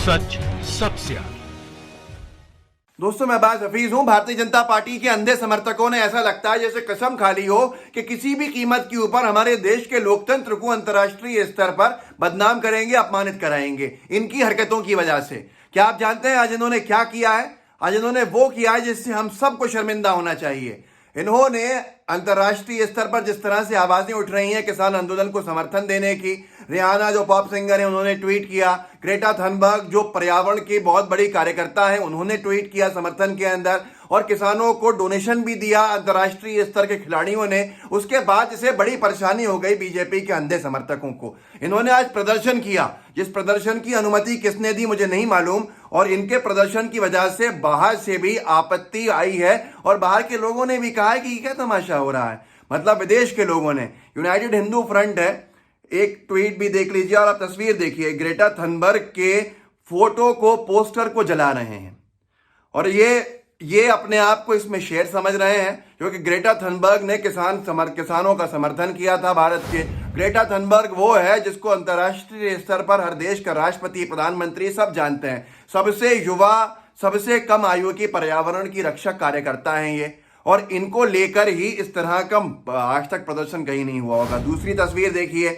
सच सबसे आगे। दोस्तों मैं अब्बास हफीज हूं। भारतीय जनता पार्टी के अंधे समर्थकों ने ऐसा लगता है जैसे कसम खा ली हो कि किसी भी कीमत के ऊपर हमारे देश के लोकतंत्र को अंतर्राष्ट्रीय स्तर पर बदनाम करेंगे, अपमानित कराएंगे इनकी हरकतों की वजह से। क्या आप जानते हैं आज इन्होंने क्या किया है? आज इन्होंने वो किया है जिससे हम सबको शर्मिंदा होना चाहिए। इन्होंने अंतर्राष्ट्रीय स्तर पर जिस तरह से आवाजें उठ रही हैं किसान आंदोलन को समर्थन देने की, रिहाना जो पॉप सिंगर है उन्होंने ट्वीट किया, ग्रेटा थनबर्ग जो पर्यावरण की बहुत बड़ी कार्यकर्ता है उन्होंने ट्वीट किया समर्थन के अंदर, और किसानों को डोनेशन भी दिया अंतर्राष्ट्रीय स्तर के खिलाड़ियों ने। उसके बाद इसे बड़ी परेशानी हो गई बीजेपी के अंधे समर्थकों को। इन्होंने आज प्रदर्शन किया, जिस प्रदर्शन की अनुमति किसने दी मुझे नहीं मालूम, और इनके प्रदर्शन की वजह से बाहर से भी आपत्ति आई है और बाहर के लोगों ने भी कहा है कि क्या तमाशा हो रहा है। मतलब विदेश के लोगों ने, यूनाइटेड हिंदू फ्रंट है, एक ट्वीट भी देख लीजिए और आप तस्वीर देखिए, ग्रेटा थनबर्ग के फोटो को, पोस्टर को जला रहे हैं और ये अपने आप को इसमें शेर समझ रहे हैं, क्योंकि ग्रेटा थनबर्ग ने किसानों का समर्थन किया था भारत के। ग्रेटा थनबर्ग वो है जिसको अंतर्राष्ट्रीय स्तर पर हर देश का राष्ट्रपति, प्रधानमंत्री सब जानते हैं। सबसे युवा, सबसे कम आयु की पर्यावरण की रक्षक कार्यकर्ता हैं ये, और इनको लेकर ही इस तरह का आज तक प्रदर्शन कहीं नहीं हुआ होगा। दूसरी तस्वीर देखिए,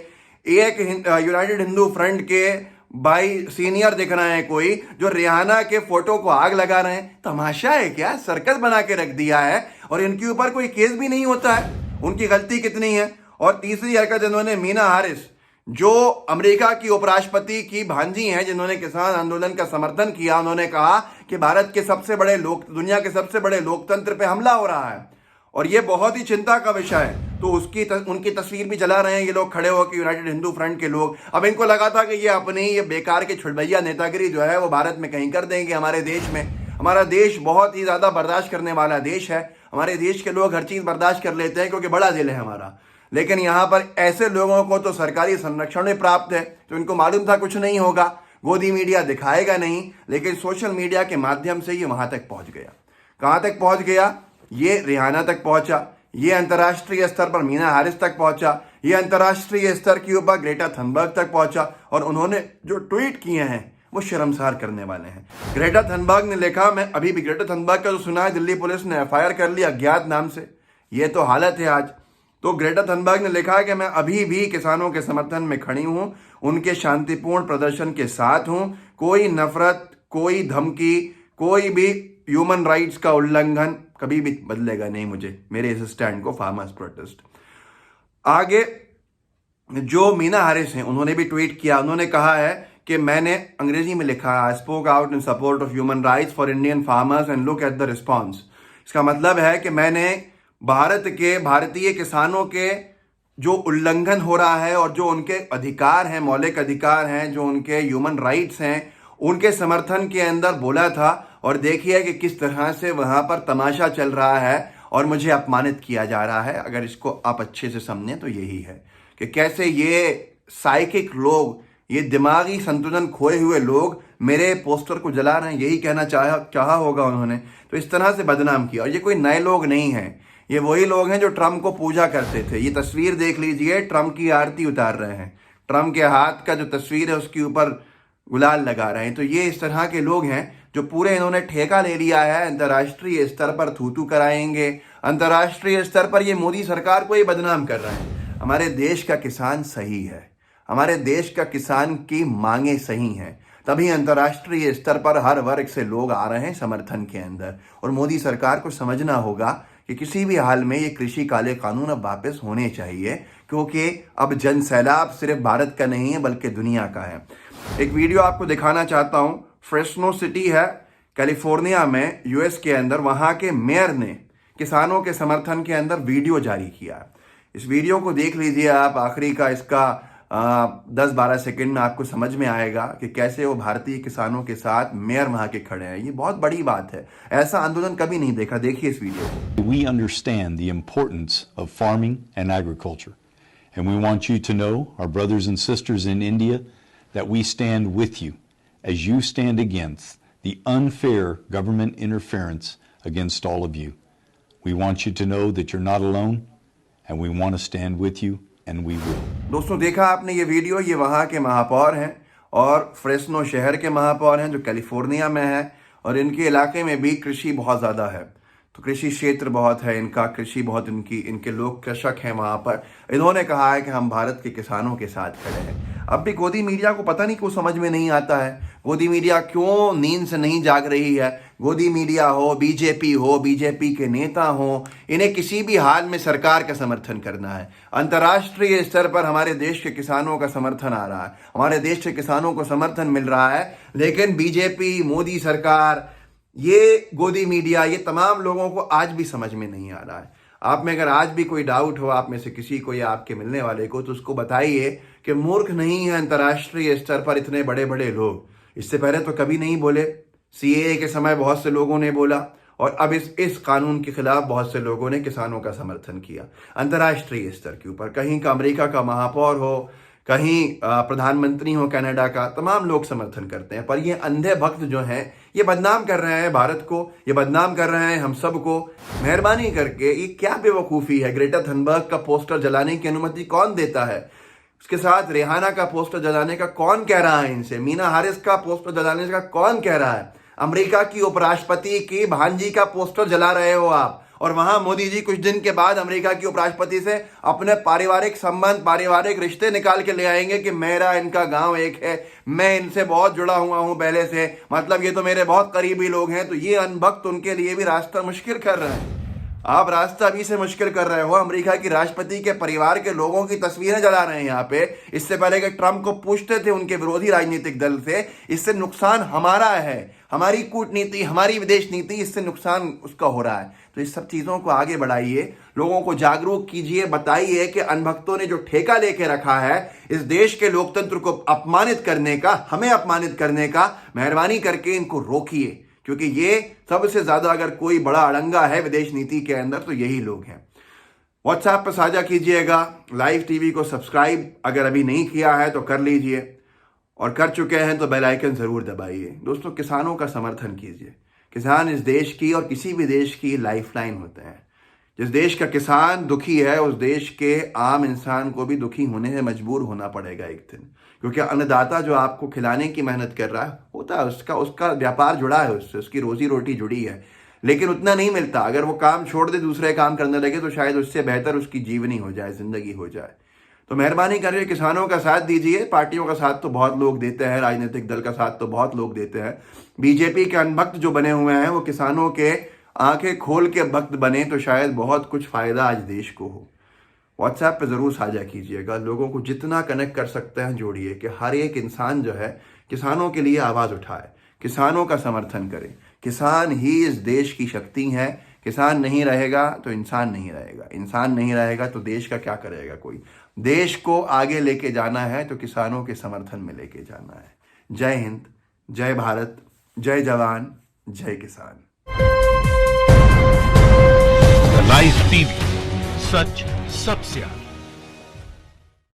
एक यूनाइटेड हिंदू फ्रंट के भाई सीनियर दिख रहे हैं कोई, जो रिहाना के फोटो को आग लगा रहे हैं। तमाशा है क्या? सर्कस बना के रख दिया है और इनके ऊपर कोई केस भी नहीं होता है। उनकी गलती कितनी है? और तीसरी हरकत इन्होंने मीना हारिस, जो अमेरिका की उपराष्ट्रपति की भांजी हैं, जिन्होंने किसान आंदोलन का समर्थन किया, उन्होंने कहा कि भारत के सबसे बड़े दुनिया के सबसे बड़े लोकतंत्र पे हमला हो रहा है और ये बहुत ही चिंता का विषय है। तो उनकी तस्वीर भी जला रहे हैं ये लोग खड़े होकर, यूनाइटेड हिंदू फ्रंट के लोग। अब इनको लगा था कि ये बेकार के छुड़भैया नेतागिरी जो है वो भारत में कहीं कर देंगे हमारे देश में। हमारा देश बहुत ही ज्यादा बर्दाश्त करने वाला देश है। हमारे देश के लोग हर चीज बर्दाश्त कर लेते हैं क्योंकि बड़ा दिल है हमारा। लेकिन यहाँ पर ऐसे लोगों को तो सरकारी संरक्षण भी प्राप्त है, तो इनको मालूम था कुछ नहीं होगा, गोदी मीडिया दिखाएगा नहीं, लेकिन सोशल मीडिया के माध्यम से ये वहां तक पहुंच गया। कहां तक पहुंच गया? ये रिहाना तक पहुंचा, ये अंतर्राष्ट्रीय स्तर पर मीना हारिस तक पहुंचा, ये अंतर्राष्ट्रीय स्तर के ऊपर ग्रेटा थनबर्ग तक पहुंचा, और उन्होंने जो ट्वीट किए हैं वो शर्मसार करने वाले हैं। ग्रेटा थनबर्ग ने लिखा, मैं अभी भी ग्रेटा थनबर्ग का जो सुना है, दिल्ली पुलिस ने FIR कर लिया अज्ञात नाम से, ये तो हालत है आज। तो ग्रेटा थनबर्ग ने लिखा है कि मैं अभी भी किसानों के समर्थन में खड़ी हूं, उनके शांतिपूर्ण प्रदर्शन के साथ हूं। कोई नफरत, कोई धमकी, कोई भी ह्यूमन राइट्स का उल्लंघन कभी भी बदलेगा नहीं मुझे, मेरे इस स्टैंड को, फार्मर्स प्रोटेस्ट। आगे जो मीना हारिस हैं उन्होंने भी ट्वीट किया, उन्होंने कहा है कि मैंने अंग्रेजी में लिखा, I spoke out in support of human rights for Indian farmers and look at the response. इसका मतलब है कि मैंने भारतीय किसानों के जो उल्लंघन हो रहा है और जो उनके अधिकार हैं, मौलिक अधिकार हैं, जो उनके ह्यूमन राइट्स हैं, उनके समर्थन के अंदर बोला था। और देखिए कि किस तरह से वहां पर तमाशा चल रहा है और मुझे अपमानित किया जा रहा है। अगर इसको आप अच्छे से समझें तो यही है कि कैसे ये साइकिक लोग, ये दिमागी संतुलन खोए हुए लोग मेरे पोस्टर को जला रहे हैं। यही कहना चाहा होगा उन्होंने, तो इस तरह से बदनाम किया। और ये कोई नए लोग नहीं हैं, ये वही लोग हैं जो ट्रंप को पूजा करते थे। ये तस्वीर देख लीजिए, ट्रंप की आरती उतार रहे हैं, ट्रंप के हाथ का जो तस्वीर है उसके ऊपर गुलाल लगा रहे हैं। तो ये इस तरह के लोग हैं जो पूरे इन्होंने ठेका ले लिया है, अंतर्राष्ट्रीय स्तर पर थूथू कराएंगे, अंतर्राष्ट्रीय स्तर पर ये मोदी सरकार को ही बदनाम कर रहे हैं। हमारे देश का किसान सही है, हमारे देश का किसान की मांगे सही हैं, तभी अंतर्राष्ट्रीय स्तर पर हर वर्ग से लोग आ रहे हैं समर्थन के अंदर। और मोदी सरकार को समझना होगा कि किसी भी हाल में ये कृषि काले कानून अब वापस होने चाहिए, क्योंकि अब जन सैलाब सिर्फ भारत का नहीं है बल्कि दुनिया का है। एक वीडियो आपको दिखाना चाहता हूं। फ्रेस्नो सिटी है कैलिफोर्निया में, US के अंदर, वहां के मेयर ने किसानों के समर्थन के अंदर वीडियो जारी किया। इस वीडियो को देख लीजिए आप, आखिरी का इसका 10-12 सेकंड में आपको समझ में आएगा कि कैसे वो भारतीय किसानों के साथ मेयर वहां के खड़े हैं। ये बहुत बड़ी बात है, ऐसा आंदोलन कभी नहीं देखा। देखिए इस वीडियो को। We understand the importance of farming and agriculture, and we want you to know, our brothers and sisters in India, that we stand with you as you stand against the unfair government interference against all of you. We want you to know that you're not alone, and we want to stand with you, and we will. दोस्तों देखा आपने ये video, ये वहां के महापौर हैं और फ्रेस्नो शहर के महापौर हैं जो कैलिफोर्निया में है, और इनके इलाके में भी कृषि बहुत ज़्यादा है। तो कृषि क्षेत्र बहुत है इनका, कृषि बहुत इनके लोग कृषक हैं वहाँ पर। इन्होंने कहा है कि हम भारत के किसानों के साथ खड़े हैं। अब भी गोदी मीडिया को पता नहीं क्यों समझ में नहीं आता है, गोदी मीडिया क्यों नींद से नहीं जाग रही है। गोदी मीडिया हो, बीजेपी के नेता हो, इन्हें किसी भी हाल में सरकार का समर्थन करना है। अंतर्राष्ट्रीय स्तर पर हमारे देश के किसानों का समर्थन आ रहा है, हमारे देश के किसानों को समर्थन मिल रहा है, लेकिन बीजेपी, मोदी सरकार, ये गोदी मीडिया, ये तमाम लोगों को आज भी समझ में नहीं आ रहा है। आप में अगर आज भी कोई डाउट हो, आप में से किसी को या आपके मिलने वाले को, तो उसको बताइए कि मूर्ख नहीं है अंतर्राष्ट्रीय स्तर पर इतने बड़े बड़े लोग। इससे पहले तो कभी नहीं बोले। सीएए के समय बहुत से लोगों ने बोला, और अब इस कानून के खिलाफ बहुत से लोगों ने किसानों का समर्थन किया अंतर्राष्ट्रीय स्तर के ऊपर। कहीं का अमेरिका का महापौर हो, कहीं प्रधानमंत्री हो कनाडा का, तमाम लोग समर्थन करते हैं। पर ये अंधे भक्त जो हैं, ये बदनाम कर रहे हैं भारत को, ये बदनाम कर रहे हैं हम सबको। मेहरबानी करके, ये क्या बेवकूफ़ी है। ग्रेटा थनबर्ग का पोस्टर जलाने की अनुमति कौन देता है? उसके साथ रिहाना का पोस्टर जलाने का कौन कह रहा है इनसे? मीना हारिस का पोस्टर जलाने का कौन कह रहा है? अमेरिका की उपराष्ट्रपति की भांजी का पोस्टर जला रहे हो आप, और वहां मोदी जी कुछ दिन के बाद अमेरिका की उपराष्ट्रपति से अपने पारिवारिक संबंध, पारिवारिक रिश्ते निकाल के ले आएंगे कि मेरा इनका गांव एक है, मैं इनसे बहुत जुड़ा हुआ हूं पहले से, मतलब ये तो मेरे बहुत करीबी लोग हैं। तो ये अनभक्त उनके लिए भी रास्ता मुश्किल कर रहे हैं। आप रास्ता अभी से मुश्किल कर रहे हो। अमेरिका की राष्ट्रपति के परिवार के लोगों की तस्वीरें जला रहे हैं यहाँ पे। इससे पहले कि ट्रंप को पूछते थे उनके विरोधी राजनीतिक दल से, इससे नुकसान हमारा है, हमारी कूटनीति, हमारी विदेश नीति, इससे नुकसान उसका हो रहा है। तो इस सब चीज़ों को आगे बढ़ाइए, लोगों को जागरूक कीजिए, बताइए कि अनभक्तों ने जो ठेका लेके रखा है इस देश के लोकतंत्र को अपमानित करने का, हमें अपमानित करने का, मेहरबानी करके इनको रोकिए। क्योंकि ये सबसे ज्यादा अगर कोई बड़ा अड़ंगा है विदेश नीति के अंदर तो यही लोग हैं। व्हाट्सएप पर साझा कीजिएगा, लाइव टीवी को सब्सक्राइब अगर अभी नहीं किया है तो कर लीजिए, और कर चुके हैं तो बेल आइकन जरूर दबाइए। दोस्तों, किसानों का समर्थन कीजिए। किसान इस देश की और किसी भी देश की लाइफलाइन होते हैं। जिस देश का किसान दुखी है, उस देश के आम इंसान को भी दुखी होने से मजबूर होना पड़ेगा एक दिन। क्योंकि अन्नदाता जो आपको खिलाने की मेहनत कर रहा है, होता है उसका व्यापार जुड़ा है उससे, उसकी रोजी रोटी जुड़ी है, लेकिन उतना नहीं मिलता। अगर वो काम छोड़ दे, दूसरे काम करने लगे, तो शायद उससे बेहतर उसकी जीवनी हो जाए, जिंदगी हो जाए। तो मेहरबानी करके किसानों का साथ दीजिए। पार्टियों का साथ तो बहुत लोग देते हैं, राजनीतिक दल का साथ तो बहुत लोग देते हैं। बीजेपी के अनभक्त जो बने हुए हैं, वो किसानों के आंखें खोल के भक्त बने तो शायद बहुत कुछ फायदा आज देश को हो। व्हाट्सएप पे ज़रूर साझा कीजिएगा, लोगों को जितना कनेक्ट कर सकते हैं जोड़िए, कि हर एक इंसान जो है किसानों के लिए आवाज़ उठाए, किसानों का समर्थन करे। किसान ही इस देश की शक्ति है। किसान नहीं रहेगा तो इंसान नहीं रहेगा, इंसान नहीं रहेगा तो देश का क्या करेगा कोई। देश को आगे लेके जाना है तो किसानों के समर्थन में लेके जाना है। जय हिंद, जय भारत, जय जवान, जय किसान। लाइव टीवी, सच सबसे आगे।